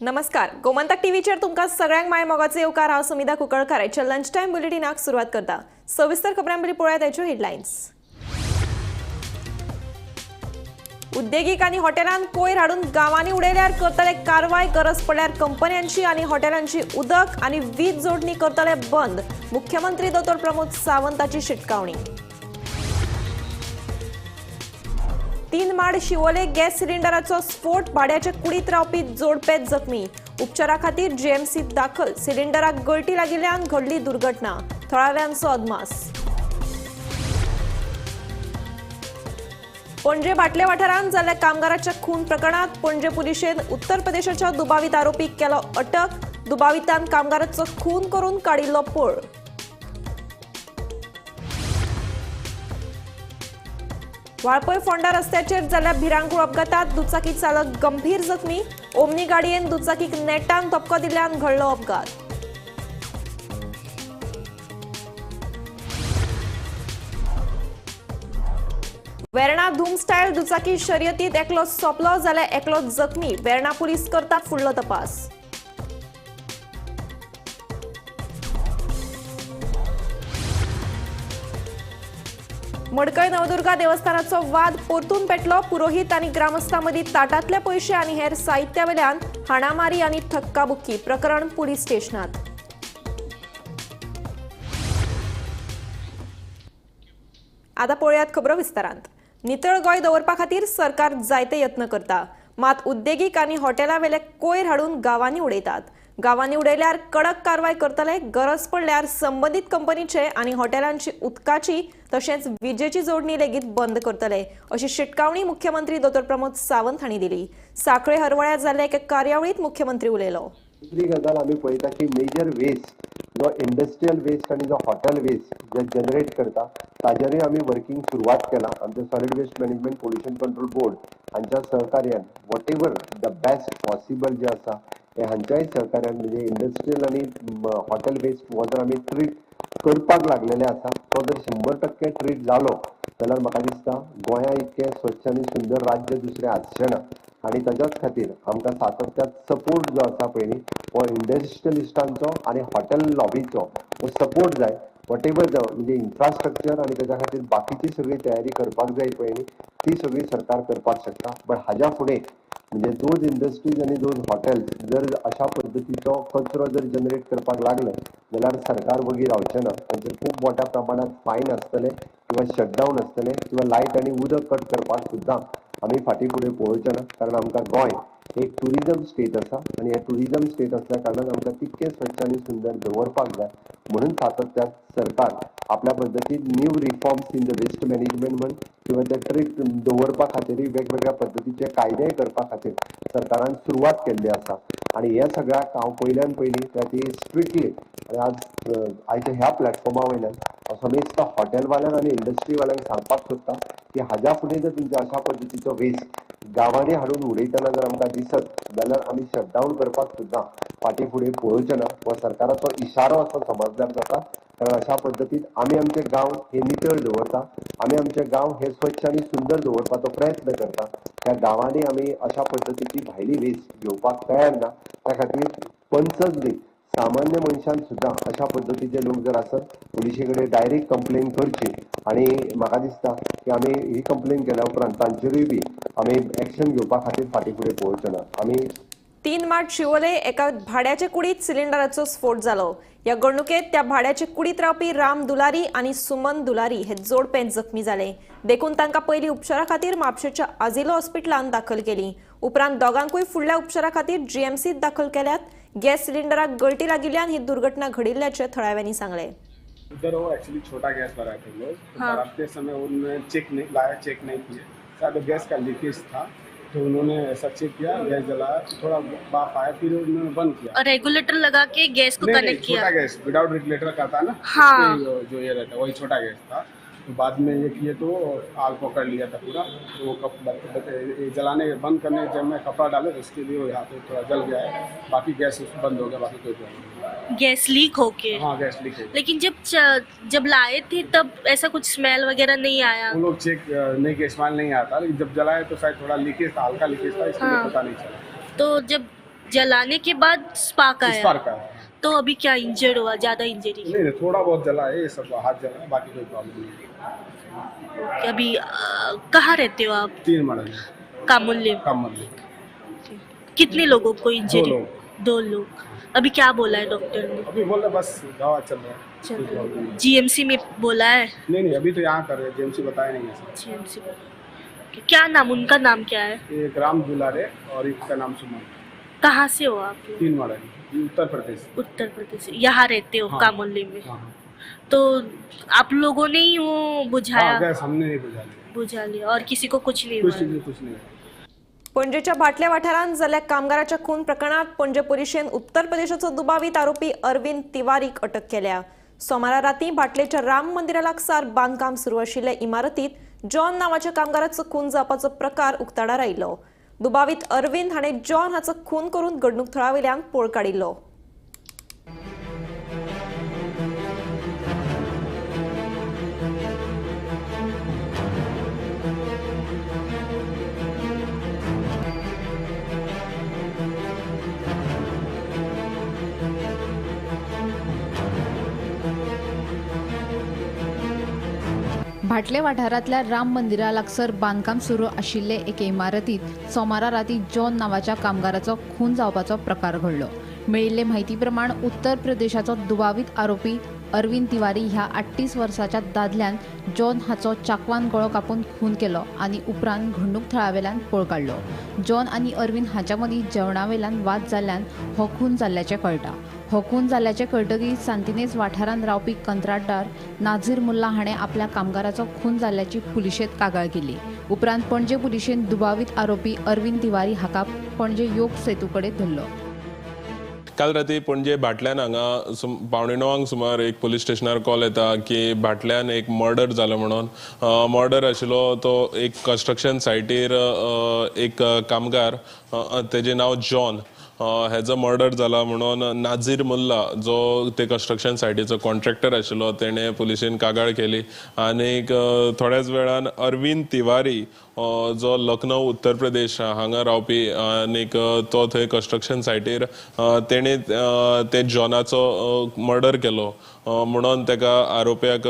नमस्कार, गोमंतक टीव्हीचेर तुमकां सगळ्यांक माय मोगाचे येवकार। हांव सुमिता कुंकळकर। आयच्या लंच टाइम बुलेटिनाक सुरवात करता। सविस्तर खबरांपयलीं पळयात आयच्यो हेडलायन्स। उद्देगीक आनी हॉटेलांत कोयर हाडून गांवांनी उडयल्यार करतले कारवाय। गरज पडल्यार कंपन्यांची आनी हॉटेलांची उदक आनी वीज जोडणी करतले बंद। मुख्यमंत्री दोतोर प्रमोद सावंताची शिटकावणी। 3 माड शिवोले गॅस सिलिंडराचो स्फोट। भाड्याचे कुडीत रावपी जोडपेच जखमी। उपचारा खातीर जीएमसीत दाखल। सिलिंडराक गळटी लागिल्ल्यान घडली दुर्घटना। थळाव्यांचो अदमास। पणजे बाटले वाठारांत जाल्ल्या कामगाराच्या खून प्रकरणात पणजे पुलिशेन उत्तर प्रदेशाच्या दुबावित आरोपीक केलो अटक। दुबावितान कामगाराचो खून करून काडिल्लो पळ। वाळपय फोंडा रस्त्याचेर जाल्ल्या भिरांकूळ अपघातात दुचाकी चालक गंभीर जखमी। ओमनी गाडयेन दुचाकीक नेटान धपको दिल्ल्यान घडलो अपघात। वेर्णा धूम स्टायल दुचाकी शर्यतीत एकलो सोंपलो जाल्यार एकलो जखमी। वेर्णा पुलीस करतात फुडलो तपास। मडकय नवदुर्गा देवस्थानाचो वाद परतून पेटलो। पुरोहित आनी ग्रामस्थांमदी ताटातले पैसे आनी हेर साहित्यावेल्यान हाणामारी आनी थक्काबुक्की। प्रकरण पुलीस स्टेशनात। आता पळयात खबरो विस्तारांत। नितळ गोंय दवरपा खातीर सरकार जायते यत्न करता, मात उद्देगीक आनी हॉटेलां वेले कोयर हाडून गांवांनी उडयतात। गांवांनी उडयल्यार कडक कारवाय करतले। गरज पडल्यार संबंधीत कंपनीचे आनी हॉटेलांची उदकाची तशेंच विजेची जोडणी लेगीत बंद करतले, अशी शिटकावणी मुख्यमंत्री दोतोर प्रमोद सावंत हांणी दिली। सांखळे हरवळ्यात जाल्ले एके कार्यावळीत मुख्यमंत्री उलयलो। दुसरी गजाल आमी पळयता की मेजर वेस्ट जो इंडस्ट्रियल वेस्ट आनी जो हॉटेल वेस्ट जे जनरेट करता ताजेरूय आमी वर्किंग सुरवात केला। आमचे solid waste management pollution control board हांच्या सहकार्यान whatever the best possible जे आसा हे हांच्याय सहकार्यान म्हणजे इंडस्ट्रियल आनी हॉटेल वेस्ट हो जर आमी ट्रीट करपाक लागलेले आसा, तो जर 100% ट्रीट जालो जाल्यार म्हाका दिसता गोंया इतके स्वच्छ आनी सुंदर राज्य दुसरें आसचें ना। आणि त्याच्याच खातीर आमकां सातत्यात सपोर्ट जो आसा पयलीं हो इंडस्ट्रियलिस्टांचो आनी हॉटेल लॉबीचो हो सपोर्ट जाय। वॉट एवर म्हणजे इन्फ्रास्ट्रक्चर आनी त्याच्या खातीर बाकीची सगळी तयारी करपाक जाय पयलीं ती सगळी सरकार करपाक शकता। बट हाज्या फुडें म्हणजे दोज इंडस्ट्रीज आनी दोज हॉटेल्स जर अशा पद्दतीचो कचरो जर जनरेट करपाक लागले जाल्यार सरकार वगी रावचें ना। तांचेर खूब मोठ्या प्रमाणात फायन आसतले किंवा शटडावन आसतले किंवा लायट आनी उदक कट करपाक सुद्दां आमी फाटीं फुडें पळोवचें ना। कारण आमकां गोंय एक टुरिजम स्टेट आसा आनी हे टुरिजम स्टेट आसल्या कारणान आमकां तितकें स्वच्छ आनी सुंदर दवरपाक जाय। म्हणून सातत्यात सरकार आपल्या पद्दतीन new reforms in the waste management म्हण किंवा ते ट्रीट दवरपा खातीर वेगवेगळ्या पद्दतीचे कायदे करपा खातीर सरकारान सुरवात केल्ली आसा। आनी हे सगळ्याक हांव पयल्यान पयलीं ती स्ट्रिक्टली आयच्या ह्या प्लॅटफॉर्मा वयल्यान समेस्त हॉटेलवाल्यांक आनी इंडस्ट्रीवाल्यांक सांगपाक सोदता की हाज्या फुडें जर तुमचे अशा पद्दतीचो वेस्ट गांवांनी हाडून उडयतना जर आमकां दिसत जाल्यार आमी शटडावन करपाक सुद्दां फाटीं फुडें पळोवचें ना। हो सरकाराचो इशारो असो समजल्यार जाता। कारण अशा पद्दतीन आमी आमचे गांव हे नितळ दवरता, आमी आमचे गांव हे स्वच्छ आनी सुंदर दवरपाचो प्रयत्न करता। त्या गांवांनी आमी अशा पद्दतीची भायली वेस्ट घेवपाक तयार ना। त्या खातीर पंचच न्ही सामान्य मनशान सुद्दां अशा पद्दतीचे लोक जर आसत पुलिशे कडेन डायरेक्ट कंप्लेन करची। आनी म्हाका दिसता की आमी ही कंप्लेन केल्या उपरांत तांचेरूय बी आमी एक्शन घेवपा खातीर फाटीं फुडें पळोवचें ना। आमी 3 माड शिवोले एका भाड्याचे कुडीत सिलिंडराचो स्फोट जालो। या घडणुकेत त्या भाड्याचे कुडीत रावपी राम दुलारी आनी सुमन दुलारी हे जोडपे जखमी जाले। देखून तांकां पयलीं उपचारा खातीर म्हापशेच्या आजिलो हॉस्पिटलांत दाखल केली। उपरांत दोगांकूय फुडल्या उपचारा खातीर जीएमसीत दाखल केल्यात। गॅस सिलिंडराक गळटी लागिल्ल्यान ही दुर्घटना घडिल्ल्याचे थळाव्यांनी सांगले। उधर वो एक्चुअली छोटा गैस भरा थे लोग, तो भराते समय उन्होंने चेक नहीं किया। शायद गैस का लीकेज था तो उन्होंने ऐसा चेक किया, गैस जलाया, थोड़ा बाफ आया, फिर उन्होंने बंद किया और रेगुलेटर लगा के गैस को कनेक्ट किया। छोटा गैस विदाउट रेगुलेटर का था ना। हाँ। जो ये रहता वही छोटा गैस था। तो बाद में ये किए तो आग पकड़ लिया था पूरा। तो वो जलाने बंद करने जब मैं कपड़ा डाले तो उसके लिए वो यहाँ पे थोड़ा जल गया है। बाकी गैस बंद हो गया, बाकी कोई प्रॉब्लम नहीं। Gas leak okay? हाँ गैस लीक है। लेकिन जब लाए थे तब ऐसा कुछ स्मेल वगैरह नहीं आया? वो लोग चेक नहीं कि स्मेल नहीं आता, लेकिन जब जलाए तो शायद थोड़ा लीकेज था, हल्का लीकेज था, इसलिए हाँ। पता नहीं चला। तो जलाने के बाद स्पार्क आया स्पार्क आया। तो अभी क्या इंजर्ड हुआ, ज्यादा इंजरी? नहीं थोड़ा बहुत जला है, ये सब हाथ जला है, बाकी कोई प्रॉब्लम नहीं। अभी कहाँ रहते हो आप? 3 मर्डर कामुल्ले। कम मतलब कितने लोगों को इंजरी? 2 लोग। 2 लोग। अभी क्या बोला है डॉक्टर ने? अभी बोल रहे बस दवा चल रहा है, कोई प्रॉब्लम नहीं। जीएमसी में बोला है? नहीं अभी तो यहाँ कर रहे हैं, जेएमसी बताया नहीं है सर। जीएमसी क्या नाम, उनका नाम क्या है? एक राम दुलारे और एक का नाम सुमन। कहाँ से हो आप? 3 मर्डर उत्तर प्रदेश। उत्तर प्रदेश। यहाँ रहते हो? हाँ। कामुल्ले में। हाँ तो आप लोगों ने ही वो बुझाया? गैस हमने नहीं बुझा लिया और किसी को कुछ नहीं कुछ हुआ? नहीं कुछ नहीं। पणजेच्या भाटल्या वाठारांत जाल्ल्या कामगाराच्या खून प्रकरणात पणजे पुलिशेन उत्तर प्रदेशाचो दुबावीत आरोपी अरविंद तिवारीक अटक केल्या. सोमारा राती भाटलेच्या राम मंदिरा लागसार बांदकाम सुरू आशिल्ल्या इमारतीत जॉन नावाच्या कामगाराचो खून जावपाचो प्रकार उक्ताडार आयिल्लो. दुबावीत अरविंद हाणें जॉन हाचो खून करून घडणूक थळावयल्यान पळ काडिल्लो. भाटले वाठारांतल्या राम मंदिरा लागसार बांदकाम सुरू आशिल्ले एके इमारतीत सोमारा राती जॉन नावाच्या कामगाराचो खून जावपाचो प्रकार घडलो. मेळिल्ले म्हायती प्रमाण उत्तर प्रदेशाचो दुबावीत आरोपी अरविंद तिवारी ह्या 38 वर्साच्या दादल्यान जॉन हाचो चाकवान गळो कापून खून केलो आनी उपरांत घडणूक थळावेल्यान पळ काडलो. जॉन आनी अरविंद हांच्या मदीं जेवणावेल्यान वाद जाल्ल्यान हो खून जाल्ल्याचें कळटा. हो खून जाल्ल्याचें कळटकीर सांतिनेज वाठारांत रावपी कंत्राटदार नाझीर मुल्ला हाणें आपल्या कामगाराचो खून जाल्ल्याची पुलिशेंत कागाळ केली. उपरांत पणजे पुलिशेन दुबावीत आरोपी अरविंद तिवारी हाका पणजे योग सेतू कडेन धरलो. काल राती पणजे भाटल्यान हांगा 9:15 सुमार एक पुलीस स्टेशनार कॉल येता की भाटल्यान एक मर्डर जालो म्हणून. मर्डर आशिल्लो तो एक कंस्ट्रक्शन सायटीर एक कामगार, तेजें नांव जॉन, हेजो मर्डर जाला म्हणून नाझीर मुल्ला जो ते कंस्ट्रक्शन सायटीचो कॉन्ट्रॅक्टर आशिल्लो तेणे पुलिशेन कागाळ केली. आनीक थोड्याच वेळान अरविंद तिवारी जो लखनौ उत्तर प्रदेश हांगा रावपी आनीक तो थंय कंस्ट्रक्शन सायटीर तेणे ते जॉनाचो मर्डर केलो म्हणून तेका आरोप्याक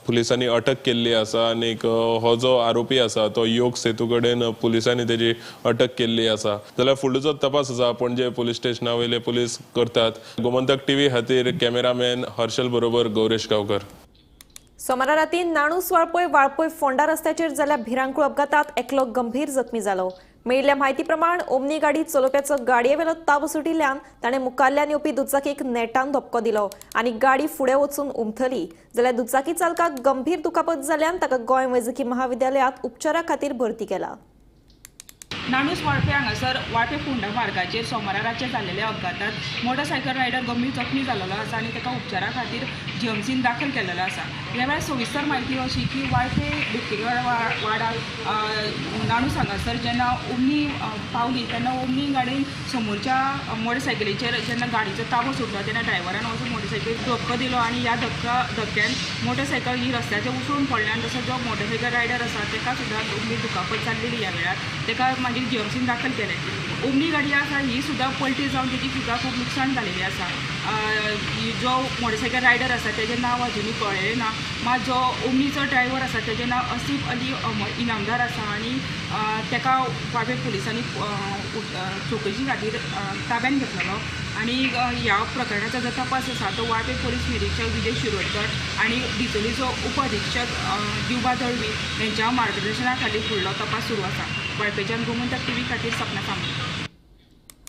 पुलिसांनी अटक केल्ली आसा. आनीक हो जो आरोपी आसा तो योग सेतू कडेन पुलिसांनी तेजी अटक केल्ली आसा. जाल्यार फुडलो जो तपास आसा पणजे पुलीस स्टेशना वयले पुलीस करतात. गोमंतक टीव्ही खातीर कॅमेरामॅन हर्षल बरोबर गौरेश गांवकर. सोमारा राती नाणूस वाळपय फोंडा रस्त्याचेर जाल्ल्या भिरांकूळ अपघातात एकलो गंभीर जखमी जालो. मेळिल्ल्या म्हायती प्रमाण ओमनी गाडी चलोवप्याचो गाडयेवेलो ताबो सुटिल्ल्यान ताणें मुखारल्यान येवपी दुचाकीक नेटान धपको दिलो आनी गाडी फुडें वचून उमथली. जाल्यार दुचाकी चालकाक गंभीर दुखापत जाल्ल्यान ताका गोंय वैजकी महाविद्यालयांत उपचारा खातीर भरती केला. नाणूस वाळपे हांगासर वाळपे फोंडा मार्गाचेर सोमारा रातचे जाल्लेल्या अपघातात मोटरसायकल रायडर गंभीर जखमी जाल्लो आसा आनी ताका उपचारा खातीर जीएमसीन दाखल केल्लो आसा. ह्या वेळार सविस्तर म्हायती अशी की वाळपे दुखतेगड वाडा नाणूस हांगासर जेन्ना ओमनी पावली तेन्ना ओमनी गाडयेन समोरच्या मोटरसायकलीचेर जेन्ना गाडीचो ताबो सुटलो तेन्ना ड्रायव्हरान वचून मोटरसायकल धक्को दिलो आनी ह्या धक्क्यान मोटरसायकल ही रस्त्याचेर उसळून पडल्यान तसो जो मोटरसायकल रायडर आसा ताका सुद्दां गंभीर दुखापत जाल्ली ह्या वेळार. ताका मागीर जीएमसीन दाखल केलें. ओमनी गाडी आसा ही सुद्दां पलटी जावन तेजी सुद्दां खूब लुकसाण जालेली आसा. जो मोटरसायकल रायडर आसा तेजें नांव अजुनूय कळ्ळेलें ना. मात जो ओमनीचो ड्रायव्हर आसा तेजें नांव असीफ अली इनामदार आसा आनी ताका वाळपे पुलिसांनी चवकशी खातीर ताब्यान घेतलेलो. आनी ह्या प्रकरणाचो जो तपास आसा तो वाळपे पुलीस निरीक्षक विजय शिरोडकर आनी डिचोलीचो उप अधीक्षक दिवबा दळवी हांच्या मार्गदर्शना खाली फुडलो तपास सुरू आसा. वाळपेच्यान गोमंतक टीव्ही खातीर सपना सामंत.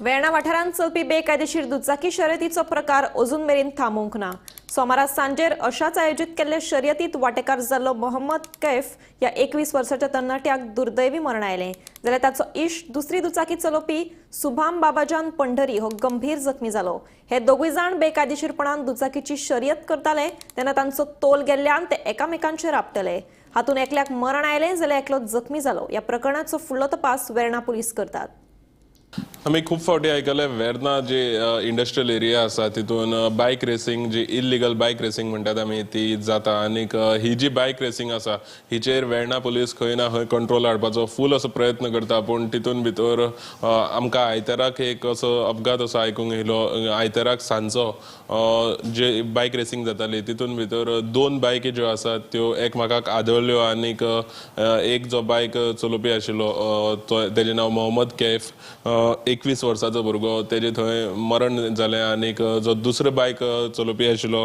वेर्णा वाठारांत चलपी बेकायदेशीर दुचाकी शर्यतीचो प्रकार अजून मेरेन थांबूंक ना. सोमारा सांजेर अशाच आयोजीत केल्ले शर्यतीत वांटेकार जाल्लो मोहम्मद कैफ ह्या 21 वर्साच्या तरणाट्याक दुर्दैवी मरण आयलें. जाल्यार ताचो इश्ट दुसरी दुचाकी चलोवपी सुभाम बाबाजान पंढरी हो गंभीर जखमी जालो. हे दोगूय जाण बेकायदेशीरपणान दुचाकीची शर्यत करताले तेन्ना तांचो तोल गेल्ल्यान ते एकामेकांचेर आपटले. हातूंत एकल्याक मरण आयलें जाल्यार एकलो जखमी जालो. ह्या प्रकरणाचो फुडलो तपास वेर्णा पुलीस करतात. आमी खूब फावटी आयकले वेर्ना जे इंडस्ट्रियल एरिया आसा तितून बायक रेसींग जी इल्लीगल बायक रेसींग म्हणटात आमी ती जाता आनीक ही जी बायक रेसींग आसा हिचेर वेर्ना पुलीस खंय ना खंय कंट्रोल हाडपाचो फूल असो प्रयत्न करता पूण तितून भितर आमकां आयताराक एक असो अपघात असो आयकूंक येयलो आयताराक सांजचो जे बायक रेसींग जाताली तितून भितर 2 बायकी ज्यो आसात त्यो एकमेकाक आदळ्ळ्यो आनीक एक जो बायक चलोवपी आशिल्लो तेजें नांव मोहम्मद कैफ 21 वर्साचो भुरगो तेजे थंय मरण जालें आनीक जो दुसरो बायक चलोवपी आशिल्लो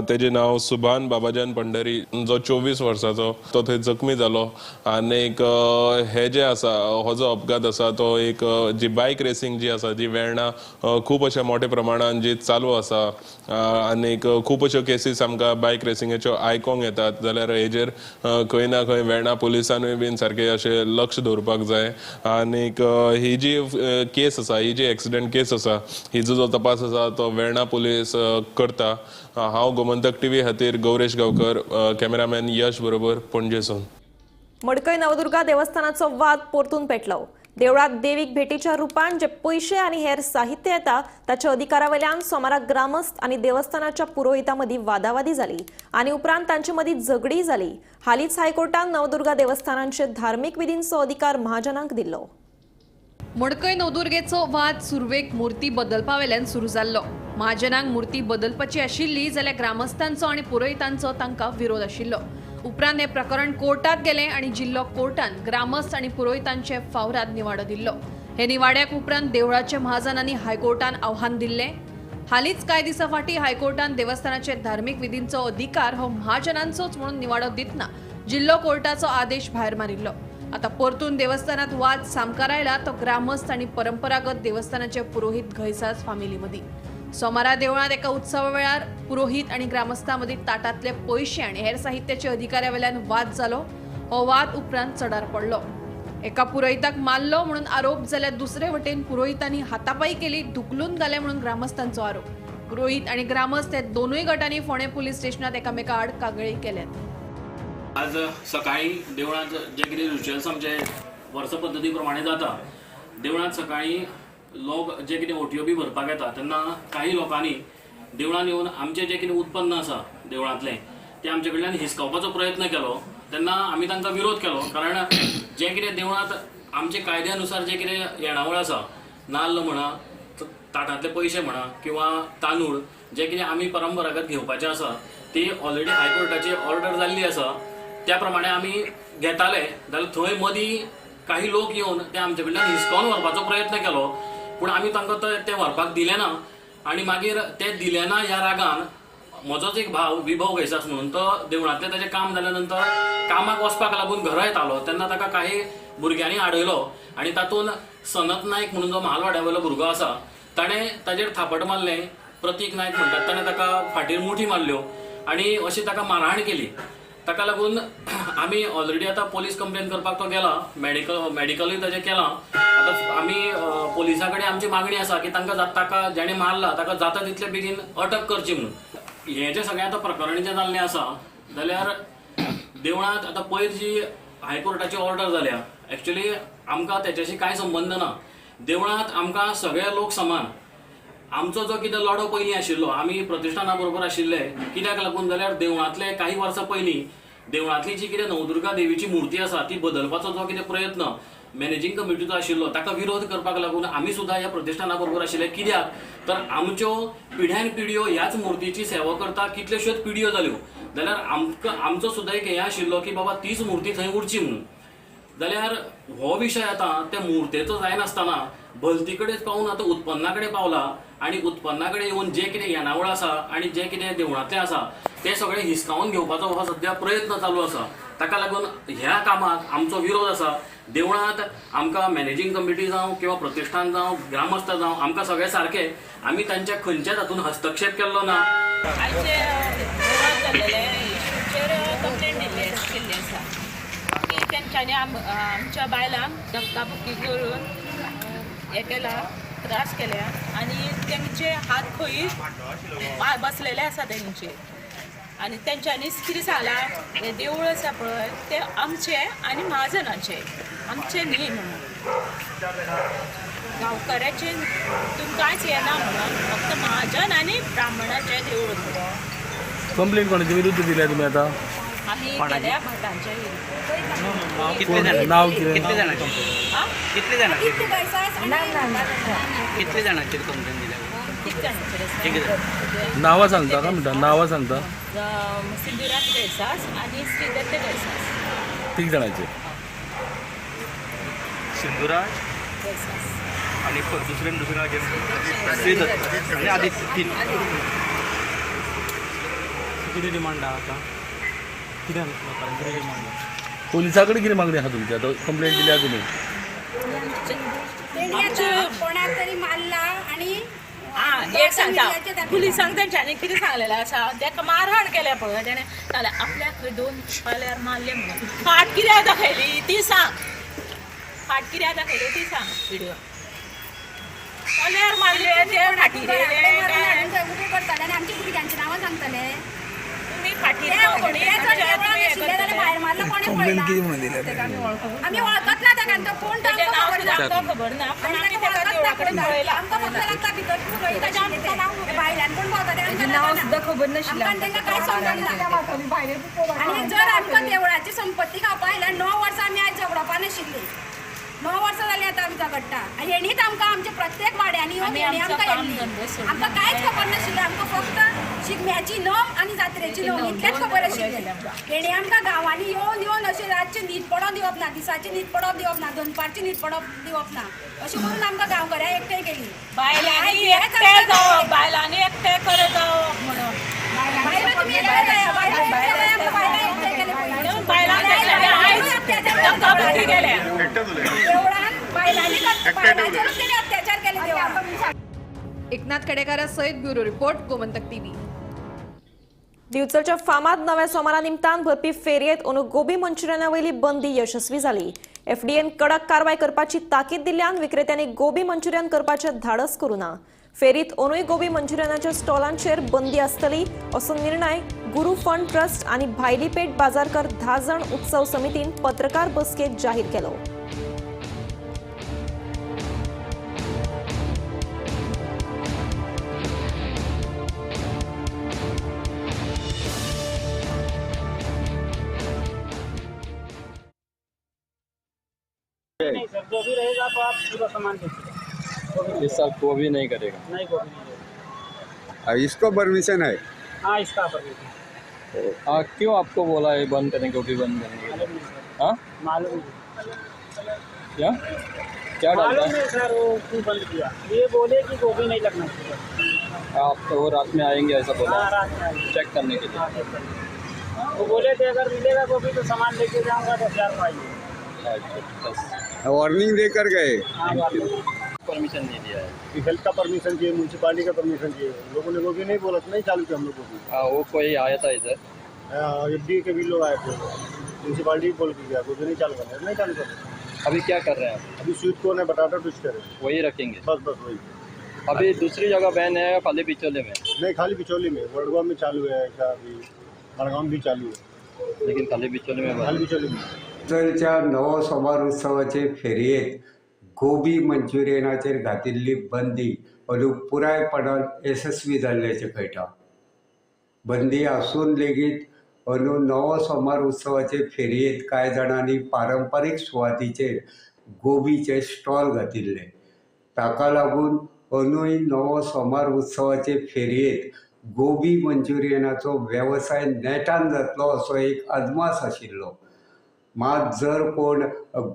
तेजें नांव सुभान बाबाजान पंढरी जो 24 वर्साचो तो थंय जखमी जालो आनीक हे जे आसा हो जो अपघात आसा तो एक जी बायक रेसींग जी आसा जी वेर्ना खूब अशा मोठ्या प्रमाणान जी चालू आसा आनीक खूब अश्यो केसीस आमकां बायक रेसींगेच्यो आयकोंक येतात जाल्यार हेजेर खंय ना खंय वेर्ना पुलिसानूय बीन सारकें अशें लक्ष दवरपाक जाय आनीक ही जी केस आसा ही जी एक्सिडेंट केस आसा हिजो जो तपास आसा तो वेर्ना पुलीस करता हांव गोमंतक टीव्ही खातीर गौरेश गांवकर कॅमेरामॅन यश बरोबर पणजेसून मडकय नवदुर्गा देवस्थानाचो वाद परतून पेटलो देवळात देवीक भेटीच्या रुपान जे पैसे आणि हेर साहित्य येता ताच्या अधिकारावेल्यान सोमारा ग्रामस्थ आणि देवस्थानाच्या पुरोहितांमदी वादावादी जाली आणि उपरांत तांचे मदी झगडी जाली हालीच हायकोर्टान नवदुर्गा देवस्थानांचे धार्मिक विधींचो अधिकार महाजनांक दिल्लो मडकय नवदुर्गेचो वाद सुरवेक मुर्ती बदलपावेल्यान सुरू जाल्लो महाजनांक मुर्ती बदलपाची आशिल्ली जाल्यार ग्रामस्थांचो आणि पुरोहितांचो तांकां विरोध आशिल्लो उपरांत हे प्रकरण कोर्टात गेले आणि जिल्लो कोर्टान ग्रामस्थ आणि पुरोहितांचे फावराद निवाडो दिल्लो हे निवाड्याक उपरांत देवळाचे महाजनांनी हायकोर्टान आव्हान दिल्ले हालींच कांय दिसा फाटीं हायकोर्टान देवस्थानाचे धार्मीक विधींचो अधिकार हो महाजनांचोच म्हणून निवाडो दितना जिल्लो कोर्टाचो आदेश भायर मारिल्लो आता परतून देवस्थानात वाद सामकार आयला तो ग्रामस्थ आणि परंपरागत देवस्थानाचे पुरोहित घैसास फामिली मदी सोमारा देवळात एका उत्सवा वेळार पुरोहित आणि ग्रामस्थांमदी ताटातले पैसे आणि हेर साहित्याचे अधिकाऱ्यावेल्यान वाद जालो हो वाद उपरांत चडार पडलो एका पुरोहिताक मारलो म्हणून आरोप जाल्यार दुसरे वटेन पुरोहितांनी हातापाई केली धुकलून घाले म्हणून ग्रामस्थांचो आरोप पुरोहित आणि ग्रामस्थ हे दोनूय गटांनी फोंडे पुलीस स्टेशनात एकामेका आड कागळी केल्यात आज सकाळी देवळात जे कितें रिच्युअल्स आमचे वर्स पद्दती प्रमाणे जाता देवळात सकाळी लोक जे कितें ओटयो बी भरपाक येता तेन्ना काही लोकांनी देवळान येवन आमचें जें कितें उत्पन्न आसा देवळांतलें तें आमचे कडल्यान हिसकावपाचो प्रयत्न केलो तेन्ना आमी तांकां विरोध केलो कारण जें कितें देवळांत आमचे कायद्यानुसार जें कितें येणावळ आसा नाल्ल म्हणा ताटांतले पयशे म्हणा किंवा तांदूळ जे कितें आमी परंपरागत घेवपाचें आसा ती ऑलरेडी हायकोर्टाची ऑर्डर जाल्ली आसा त्या प्रमाणे आमी घेताले जाल्यार थंय मदीं काही लोक येवन ते आमचे कडल्यान हिसकावन व्हरपाचो प्रयत्न केलो पूण आमी तांकां ते व्हरपाक दिलें ना आनी मागीर ते दिलें ना ह्या रागान म्हजोच एक भाव विभव घैसास म्हणून तो देवळांतलें ताचें काम जाल्या नंतर कामाक वचपाक लागून घरा येतालो तेन्ना ताका काही भुरग्यांनी आडयलो आनी तातूंत सनत नायक म्हणून जो महालवाड्यावयलो भुरगो आसा ताणें ताचेर थापट मारलें प्रतीक नायक म्हणटात ताणें ताका फाटीर मुठी मारल्यो आनी अशी ताका मारहाण केली ताका लागून आमी ऑलरेडी आतां पोलीस कंप्लेन करपाक तो गेला मेडिकलूय ताजें केलां आतां आमी पोलिसा कडेन आमची मागणी आसा की ताका जेणे मारला ताका जाता तितले बेगीन अटक करची म्हणून हें जें सगळें आतां प्रकरण जें जाल्लें आसा जाल्यार देवळांत आतां पयर जी हायकोर्टाची ऑर्डर जाल्या एक्चुली आमकां तेच्याशी कांय संबंद ना देवळांत आमकां सगळे लोक समान आमचो जो कितें लढो पयलीं आशिल्लो आमी प्रतिश्ठाना बरोबर आशिल्ले कित्याक लागून जाल्यार देवळांतले काही वर्सां पयलीं देवळांतली जी कितें नवदुर्गा देवीची मुर्ती आसा ती बदलपाचो जो कितें प्रयत्न मॅनेजींग कमिटीचो आशिल्लो ताका विरोध करपाक लागून आमी सुद्दां ह्या प्रतिश्ठाना बरोबर आशिल्ले कित्याक तर आमच्यो पिढ्यान पिढयो ह्याच मुर्तीची सेवा करता कितल्योश्योच पिढयो जाल्यो जाल्यार आमचो सुद्दां एक हें आशिल्लो की बाबा तीच मुर्ती थंय उरची म्हणून जाल्यार हो विशय आतां त्या मुर्तेचो जायनासतना भलती कडेन पावून आतां उत्पन्ना कडेन पावला आनी उत्पन्ना कडेन येवन जें कितें येणावळ आसा आनी जें कितें देवळांतलें आसा तें सगळें हिसकावून घेवपाचो हो सद्या प्रयत्न चालू आसा ताका लागून ह्या कामाक आमचो विरोध आसा देवळांत आमकां मॅनेजींग कमिटी जावं किंवा प्रतिश्ठान जावं ग्रामस्थ जावं आमकां सगळें सारकें आमी तांच्या खंयच्याच हातूंत हस्तक्षेप केल्लो ना तेंच्यांनी आमच्या बायलांक धक्काबुक्की करून हे केला त्रास केल्या आनी तेंचे हात खंय बसलेले आसा तेंचे आनी तेंच्यांनी कितें सांगलां हे देवूळ आसा पळय ते आमचे आनी महाजनाचे आमचे न्ही म्हणून गांवकाराचे तुम कांयच येना म्हणून फक्त महाजन आनी ब्राह्मणाचें देवूळ म्हणून कंप्लेंट कोणाच्या विरुद्ध दिल्या तुम्ही आता? आमी केल्या भटांच्या विरुद्ध. कोण नाव कितें? हा? कितले जाणांचेर किती कंप्लेंट दिल्या? जाणांचेर नावां सांगता का म्हणटा? नावां सांगता? सिंधुराज गैसास आनी श्रीदत्त गैसास. 3 जाणांचेर. सिंधुराज गैसास. आणि दुसऱ्या श्रीदत्त आणि आदित्य 3. किती डिमांड आहा आता? किती डिमांड? पोलिसाकडे किती मागणी आहा तुमची आता? कंप्लेंट दिल्या तुम्ही? कोणाक तरी मारला आणि एक सांगता पुलिसांक तेंच्यांनी कितें सांगलेलें आसा तेका मारहाण केल्या पळय तेणें जाल्यार आपल्याक खंय 2 पाल्यार मारले म्हणून फाट कित्याक दाखयली ती सांग. फाट कित्याक दाखयली ती सांग. व्हिडिओ पाल्यार मारले ते फाटी करताले आनी आमच्या भुरग्यांची नांवां सांगताले. तुमी फाटी भायर मारला कोणी कंप्लेंट किती म्हणून दिल्या? आम्ही वळखत ना ताका तो कोण तो आमकां खबर ना पण आमी तेका देवळा कडेन पळयला. आमकां फक्त लागता भितर भायल्यान कोण पावता तें नांव सुद्दां खबर नाशिल्लें. आमकां तांकां कांय समजूंक ना. आनी जर आमकां देवळाची संपत्ती खावपा आयल्या 9 वर्सां आमी आयज झगडोवपा नाशिल्ली. 9 वर्सां जालीं आतां आमी झगडटा. आनी हेणीच आमकां आमच्या प्रत्येक वाड्यांनी येवन हेणी आमकां येल्ली. आमकां कांयच खबर नाशिल्लें. आमकां फक्त शिगम्याची नोम आनी जात्रेची नोम इतलेंच खबर आशिल्लें. हेणी आमकां गांवांनी येवन अशें रातची न्हीद पडोवप दिवप ना, दिसाची न्हीद पडोवप दिवप ना, दनपारची न्हीद पडोवप दिवप ना. अशें करून आमकां गांवकऱ्या एकठांय केली. बायलांनी एकठांय जावप, बायलांनी एकठांय करत जावप म्हणून. बायलां तुमी एकठांय जाया, बायलां एकठांय जाया, आमकां बायलां एकठांय केले पयलीं. म्हणून बायलांक आयज धमकाबुकी केल्या. देवळान बायलांनी बायलांचेरूच तेणी अत्याचार केले देवळान. एकनाथ खेडेकारा सयत ब्युरो रिपोर्ट गोमंतक टीव्ही. दिवचलच्या फामाद नव्या सोमारा निमतान भरपी फेरयेत अंदू गोबी मंचुरियना वयली बंदी यशस्वी जाली. एफडीएन कडक कारवाय करपाची ताकीद दिल्ल्यान विक्रेत्यांनी गोबी मंचुरियन करपाचें धाडस करूं ना. फेरीत अंदूय गोबी मंचुरियनाच्या स्टॉलांचेर बंदी आसतली असो निर्णय गुरू फंड ट्रस्ट आनी भायली पेठ बाजारकार 10 जण उत्सव समितीन पत्रकार बसकेत जाहीर केलो. सर जो भी रहेगा तो आप पूरा सामान बेचिएगा. इस साल गोभी नहीं करेगा. नहीं गोभी नहीं देगा. इसको परमिशन है. हाँ इसका परमिशन. हाँ, क्यों आपको बोला है बंद करने गोभी बंद करने के लिए? हाँ, मालूम नहीं. क्या डालता मालूम है? नहीं सर वो क्यों बंद किया. ये बोले कि गोभी नहीं लगना चाहिए. आप तो वो रात में आएंगे ऐसा बोला हाँ रात में आएंगे. चेक करने के लिए. हाँ, check करेंगे. वो बोले थे अगर मिलेगा गोभी तो सामान लेके जाऊँगा 10,000 को आइए. वार्निंग देकर गए. हाँ परमिशन नहीं दिया है. हेल्थ का परमिशन चाहिए, म्यूनसिपालिटी का परमिशन चाहिए. लोगों ने गोभी नहीं बोला तो नहीं चालू किया हम लोग गोभी. हाँ, वो कोई आया था इधर. एफडी के भी लोग आए थे. म्यूनसिपालिटी बोल के गया गोभी नहीं चालू करना. नहीं चालू करना. अभी क्या कर रहे हैं आप? अभी स्वीट कॉर्न है, बटाटा ट्विस्ट है. वही रखेंगे. बस वही. अभी दूसरी जगह बैन है खाली बिचौले में. नहीं खाली बिचौली में. वडगांव में चालू है का, अभी मडगांव में भी चालू है. लेकिन खाली बिचौले में खाली बिचौली में. दिवचलच्या नवो सोमार उत्सवाचे फेरयेत गोबी मंचुरियनाचेर घातिल्ली बंदी अंदू पुरायपणान यशस्वी जाल्ल्याचें कळटा. बंदी आसून लेगीत अंदू नवो सोमार उत्सवाचे फेरयेत कांय जाणांनी पारंपारीक सुवातीचेर गोबीचे स्टॉल घातिल्ले. ताका लागून अंदूय नवो सोमार उत्सवाचे फेरयेत गोबी मंचुरियनाचो वेवसाय नेटान जातलो असो एक अदमास आशिल्लो. मात जर कोण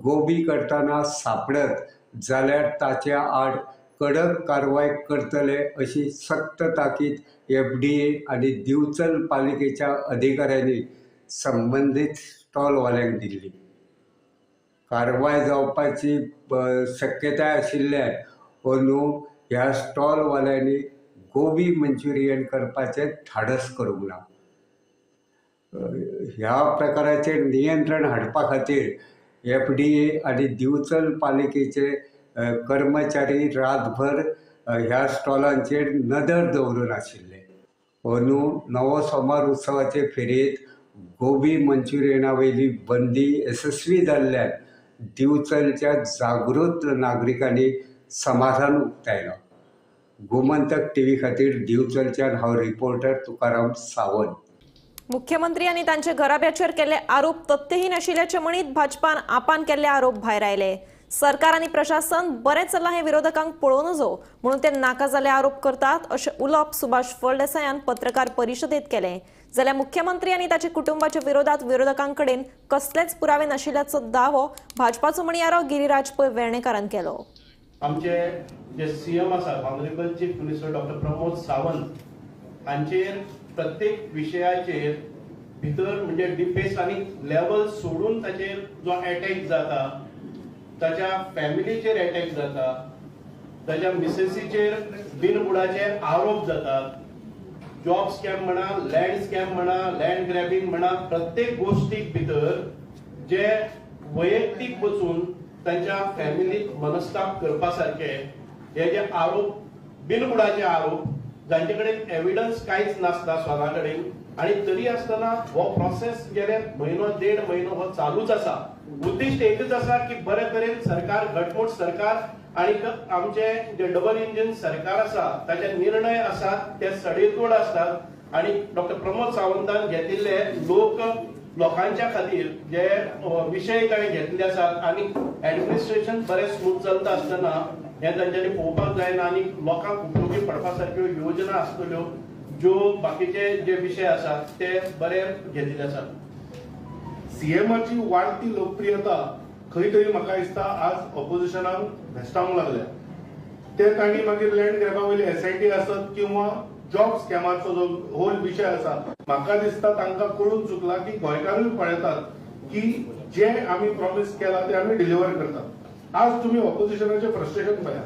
गोबी करतना सापडत जाल्यार ताच्या आड कडक कारवाय करतले अशी सक्त ताकीद एफडीए आनी दिवचल पालिकेच्या अधिकाऱ्यांनी संबंदीत स्टॉलवाल्यांक दिल्ली. कारवाय जावपाची शक्यताय आशिल्ल्यान अंदू ह्या स्टॉलवाल्यांनी गोबी मंचुरियन करपाचें धाडस करूंक ना. ह्या प्रकाराचेर नियंत्रण हाडपा खातीर एफडीए आनी दिवचल पालिकेचे कर्मचारी रातभर ह्या स्टॉलांचेर नदर दवरून आशिल्ले. अंदू नवो सोमार उत्सवाचे फेरयेत गोबी मंचुरियना वयली बंदी यशस्वी जाल्ल्यान दिवचलच्या जागृत नागरिकांनी समाधान उक्तायला. गोमंतक TV खातीर दिवचलच्यान हांव रिपोर्टर तुकाराम सावंत. मुख्यमंत्री आणि त्यांच्या घराब्याचेर केल्ले आरोप तथ्यहीन आशिल्ल्याचे म्हणीत भाजपान आपान केल्ले आरोप भायर आयले. सरकार आणि प्रशासन बरें चल्लां हें विरोधकांक पळोवन नजो म्हणून ते नाका जाल्ले आरोप करतात अशें उलोवप सुभाष फळदेसायान पत्रकार परिशदेंत केलें. जाल्यार मुख्यमंत्री आणि ताच्या कुटुंबाच्या विरोधात विरोधकांकडेन कसलेच पुरावे नाशिल्ल्याचो दावो भाजपाचो म्हणयारो गिरिराज पै वेर्णेकारान केलो. आमचे जे CM आसात honourable chief minister doctor Pramod Sawant हांचेर प्रत्येक विशयाचेर भितर म्हणजे डिफेन्स आनी लेवल सोडून ताचेर जो अटॅक जाता, ताच्या फॅमिलीचेर अटॅक जाता, ताच्या मिसेसीचेर बिनबुडाचे आरोप जातात, जॉब स्कॅम म्हणा, लँड स्कॅम म्हणा, लँड ग्रॅबिंग म्हणा, प्रत्येक गोष्टीक भितर जे वैयक्तीक वचून तांच्या फॅमिलीक मनस्ताप करपा सारखे हे जे आरोप, बिनबुडाचे आरोप, जांचे कडेन एविडन्स कांयच नासता स्वता कडेन, आणि तरी आसतना हो प्रोसेस गेले म्हयनो 1.5 म्हयनो हो चालूच आसा. उद्दिश्ट एकच आसा की बरे तरेन सरकार, घटमूट सरकार आणि आमचे जे डबल इंजिन सरकार आसा ताचे निर्णय आसात ते सडेतोड असतात. आणि डॉक्टर प्रमोद सावंतान घेतिल्ले लोकांच्या खातीर जे विशय ताणें घेतले आसात आनी ऍडमिनिस्ट्रेशन बरें स्मूथ चलता आसतना हे तांच्यांनी पळोवपाक जायना आनी लोकांक उपयोगी पडपा सारक्यो योजना आसतल्यो ज्यो बाकीचे जे विशय आसात ते बरे घेतिल्ले आसात. सीएमाची वाडती लोकप्रियता खंय तरी म्हाका दिसता आज ऑपोजिशनाक भेस्तावंक लागल्या. ते तांणी मागीर लँड ग्रॅबा वयली SIT आसत किंवा जॉब स्कॅमाचो जो होल विशय आसा, म्हाका दिसता तांकां कळून चुकला की गोंयकारूय पळयतात की जे आमी प्रॉमिस केला ते आमी डिलिव्हर करतात. आज तुम्ही ऑपोजिशनाचे फ्रस्ट्रेशन पळया.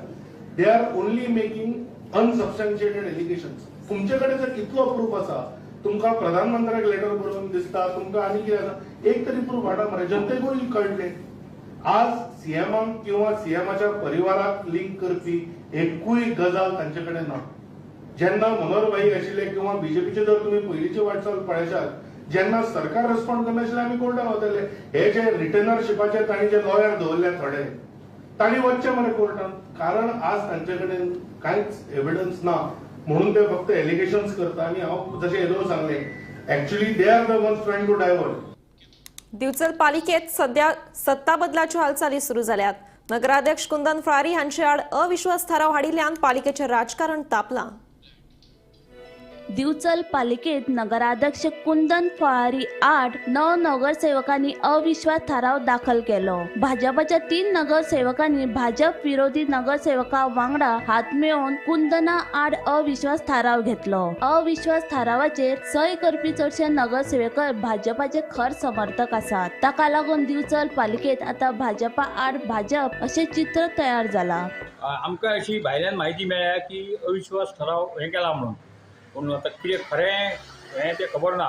They are only making unsubstantiated allegations. तुमचे कडेन जर इतलो प्रूफ आसा, तुमकां प्रधानमंत्र्याक लेटर बरोवन दिसता, तुमकां आनी कितें आसा, एक तरी प्रूफ हाडा मरे, जनतेकूय कळटलें. आज सीएमाक किंवा सीएमाच्या परिवाराक लिंक करपी एकूय गजाल तांचे कडेन ना. जेन्ना मनोहरभाई आशिल्ले किंवा बीजेपीचे जर तुम्ही पयलींची वाटचाल पळयशात, जेन्ना सरकार रिस्पॉन्ड करनाशिल्ले आमी कोर्टान वताले. हे जे रिटर्नरशिपाचे तांणी जे लॉयर दवरले थोडे, तांणी वचचे मरे कोर्टान, कारण आज तांचे कडेन कांयच एविडन्स ना म्हणून ते फक्त एलिगेशन्स करता. आणि हांव जशें येदो सांगले, actually they are the ones trying to divert. Divchal पालिकेत सध्या सत्ता बदलाच्यो हालचाली सुरू जाल्यात. नगराध्यक्ष कुंदन फळारी हांचे आड अविश्वास थाराव हाडिल्ल्यान पालिकेचें राजकारण तापलां. दिवचल पालिकेत नगराध्यक्ष कुंदन फळारी आड 9 नगरसेवकांनी अविश्वास ठराव दाखल केलो. भाजपाच्या 3 नगरसेवकांनी भाजप विरोधी नगरसेवका वांगडा हात मेळोवन कुंदना आड अविश्वास ठराव घेतलो. अविश्वास ठरावाचेर सय करपी चडशे नगरसेवक भाजपाचे खर समर्थक आसात. ताका लागून दिवचल पालिकेत आता भाजपा आड भाजप असे चित्र तयार जाला. आमकां अशी भायल्यान म्हायती मेळ्ळ्या की अविश्वास ठराव हे केला म्हणून, पूण आतां कितें खरें हें तें खबर ना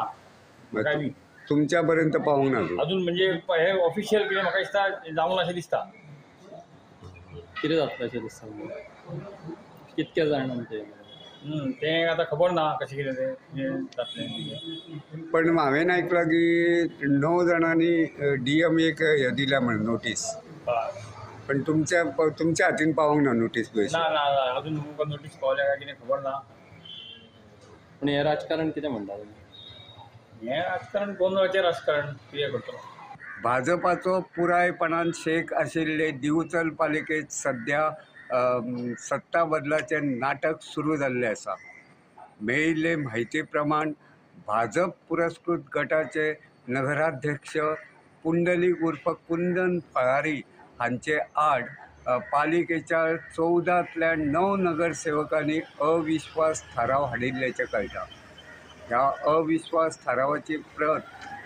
म्हाका बी. तुमच्या पर्यंत पावूंक ना अजून म्हणजे हे ऑफिशियल कितें म्हाका दिसता जावंक अशें दिसता. कितें जातलें अशें दिसता कितके जाण म्हणजे तें आतां खबर ना कशें कितें तें जातलें. पण हांवें आयकलां की 9 जाणांनी DMAक हे दिल्या म्हणून नोटीस. पण तुमच्या हातीन पावूंक ना नोटीस पळय. ना ना अजून तुमकां नोटीस पावल्या काय कितें खबर ना. पूण हें राजकारण कितें म्हणटा हें राजकारण गोंधळाचें राजकारण कितें करतलो. भाजपाचो पुरायपणान शेक आशिल्ले दिवचल पालिकेत सध्या सत्ता बदलाचें नाटक सुरू जाल्लें आसा. मेळिल्ले म्हायती प्रमाण भाजप पुरस्कृत गटाचे नगराध्यक्ष पुंडलीक उर्फ कुंदन फळारी हांचे आड पालिकेच्या 14तल्या 9 नगरसेवकांनी अविश्वास थाराव हाडिल्ल्याचें कळटा. ह्या अविश्वास थारावाची प्रत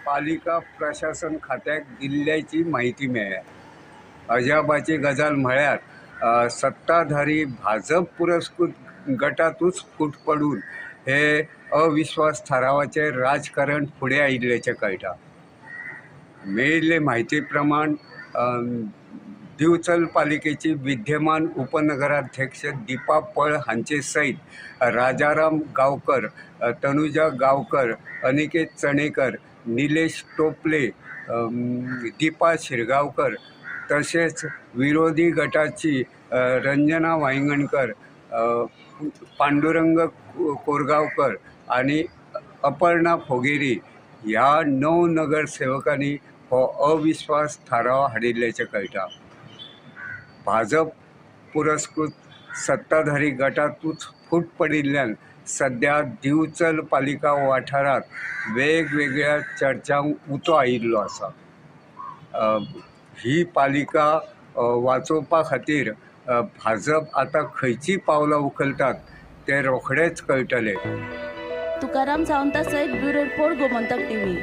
पालिका प्रशासन खात्याक दिल्ल्याची म्हायती मेळ्ळ्या. अजापाची गजाल म्हळ्यार सत्ताधारी भाजप पुरस्कृत गटातूच फूट पडून हे अविश्वास थारावाचे राजकारण फुडें आयिल्ल्याचें कळटा. मेळिल्ले म्हायती प्रमाण दिवचल पालिकेची विद्यमान उपनगराध्यक्ष दीपा पळ हांचे सयत राजाराम गांवकर, तनुजा गांवकर, अनिकेत चणेकर, निलेश टोपले, दीपा शिरगांवकर तशेंच विरोधी गटाची रंजना वांयगणकर, पांडुरंग कोरगावकर आणि अपर्णा फोगेरी ह्या 9 नगरसेवकांनी हो अविश्वास थाराव हाडिल्ल्याचें कळटा. भाजप पुरस्कृत सत्ताधारी गटातूच फूट पडिल्ल्यान सध्या दिवचल पालिका वाठारात वेगवेगळ्या चर्चांक उतो आयिल्लो आसा. ही पालिका वाचोवपा खातीर भाजप आतां खंयचीं पावलां उखलतात ते रोखडेच कळटले. तुकाराम सावंता सयत bureau report Gomantak TV.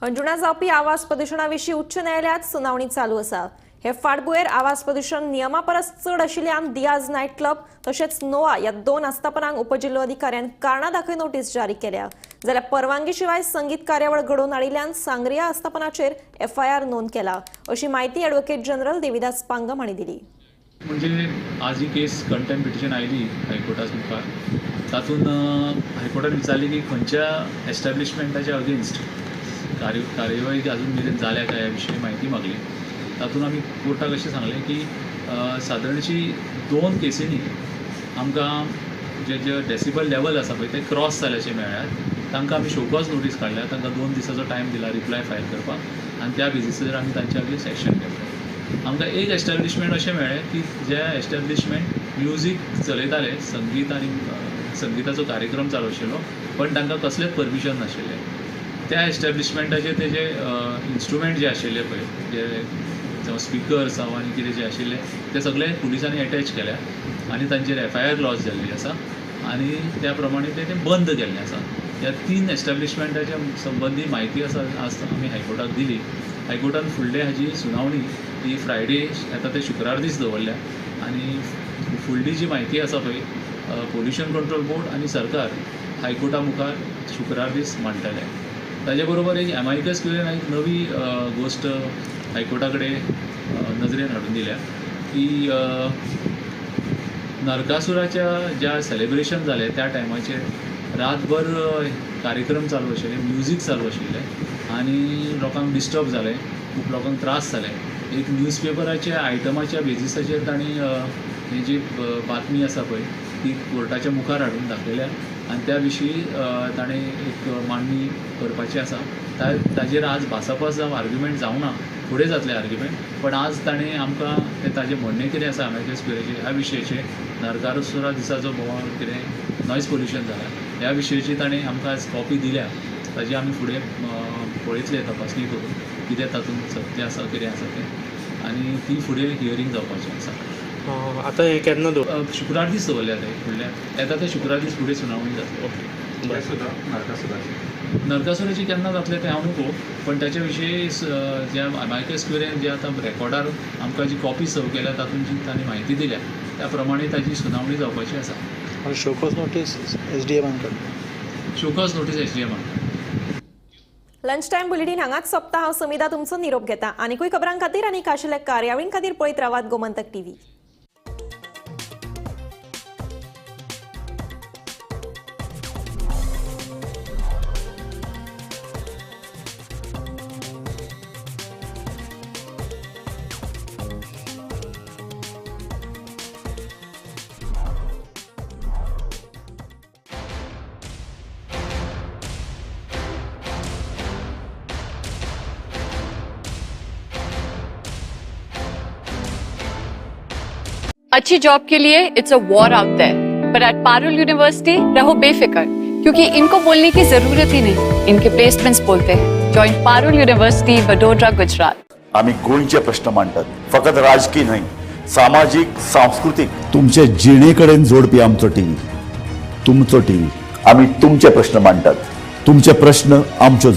Anjuna जावपी आवाज प्रदुशणाविशीं उच्च न्यायालयात सुनावणी चालू आसा. हे फाटभुंयेर आवाज प्रदूषण नियमा परस चड आशिल्ल्यान दियाज नायट क्लब तशेंच नोआ ह्या 2 आस्थापनांक उपजिल्लो अधिकाऱ्यान कारणां दाखय नोटीस जारी केल्या. जाल्यार परवानगी शिवाय संगीत कार्यावळ घडोवन हाडिल्ल्यान सांगरिया आस्थापनाचेर FIR नोंद केला, अशी माहिती ॲडव्होकेट जनरल देविदास पांगम हांणी दिली. म्हणजे आज ही केस कंटेम्प्ट पिटिशन आयली हायकोर्टास मुखार. तातूंत हायकोर्टान विचारली की खंयच्या एस्टॅब्लिशमेंटाच्या अगेन्स्ट कार्यवाही अजून मेरेन जाल्या काय ह्या विशीं म्हायती मागली. तातूंत आमी कोर्टाक अशें सांगलें की सादारणशी 2 केसींनी आमकां जे डेसिबल लेवल आसा पळय ते क्रॉस जाल्याचें मेळ्ळ्यात. तांकां आमी शोकॉज नोटीस काडल्या, तांकां 2 दिसाचो टायम दिला रिप्लाय फायल करपाक आनी त्या बेजिसाचेर आमी तांच्या अगेन्स्ट एक्शन घेतलें. आमकां एक एस्टॅब्लिशमेंट अशें मेळ्ळें की जे एस्टॅब्लिशमेंट म्युजीक चलयताले, संगीत आनी संगिताचो कार्यक्रम चालू आशिल्लो, पण तांकां कसलेंच परमिशन नाशिल्लें. त्या एस्टॅब्लिशमेंटाचे ते जे इन्स्ट्रुमेंट जे आशिल्ले पळय, जे स्पिकर्स आनी कितें जे आशिल्ले ते सगळे पुलिसांनी अटॅच केल्या आनी तांचेर FIR लॉज जाल्ली आसा आनी त्या प्रमाणे ते बंद केल्लें आसा. ह्या 3 एस्टॅब्लिशमेंटाच्या संबंदी म्हायती आसा आज आमी हायकोर्टाक दिली. हायकोर्टान फुडले हाजी सुनावणी ही फ्रायडे येता ते शुक्रार दीस दवरल्या आनी फुडली जी म्हायती आसा पळय पोल्युशन कंट्रोल बोर्ड आनी सरकार हायकोर्टा मुखार शुक्रार दीस मांडटले. ताजे बरोबर एक एमायकस क्युरीन एक नवी गोश्ट हायकोर्टा कडेन नजरेन हाडून दिल्या की नरकासुराच्या ज्या सेलेब्रेशन जाले त्या टायमाचेर रातभर कार्यक्रम चालू आशिल्ले, म्युजीक चालू आशिल्लें आनी लोकांक डिस्टर्ब जालें, खूब लोकांक त्रास जाले. एक न्यूजपेपराच्या आयटमाच्या बेजिसाचेर तांणी ही जी बातमी आसा पळय ती कोर्टाच्या मुखार हाडून दाखयल्या आनी त्या विशीं ताणें एक मांडणी करपाची आसा. ताजेर आज भासाभास जावं आर्ग्युमेंट जावना, फुडें जातलें आर्ग्युमेंट, पण आज ताणें आमकां ताजें म्हणणें कितें आसा एमआयकस क्युरीचें ह्या विशयाचेर नरकासुरा दिसाचो बोवाळ कितें नॉयज पोल्युशन जाला ह्या विशयाची ताणें आमकां आज कॉपी दिल्या. ताजी आमी फुडें पळयतले तपासणी करून कितें तातूंत सत्य आसा कितें आसा तें आनी ती फुडें हियरींग जावपाचें आसा. आतां हें केन्ना शुक्रार दीस दवरल्या ते फुडल्या येता ते शुक्रार दीस फुडें सुनावणी जातली. नरकासुराची केन्ना जातलें तें हांव नको, पण त्याच्या विशयी ज्या एमआयकस क्युरीन जे आतां रेकॉर्डार आमकां जी कॉपी सर्व केल्या तातूंत जी तांणी म्हायती दिल्या त्या प्रमाणे ताची सुनावणी जावपाची आसा. Show cause notice SDM show cause notice SDM. Lunch time bulletin हांगाच सोंपता. हांव समिधा तुमचो निरोप घेता. आनीकूय खबरां खातीर आनी खाशेल्या कार्यावळीं खातीर पळयत रावात गोमंतक TV. अच्छी जॉब के लिए it's a war out there, but at Parul university रहो बेफिक्र, क्योंकि इनको बोलने की जरूरत ही नहीं, इनके प्लेसमेंट्स बोलते हैं. Join Parul university Vadodara Gujarat. आम्ही गोंयचे प्रश्न मांडतात, फकत राजकीय नाही, सामाजिक सांस्कृतिक. तुमचे जिणेकडेन जोडपी आमचो टीव्ही, तुमचो टीव्ही. आम्ही तुमचे प्रश्न मांडतात, तुमचे प्रश्न आमच्यो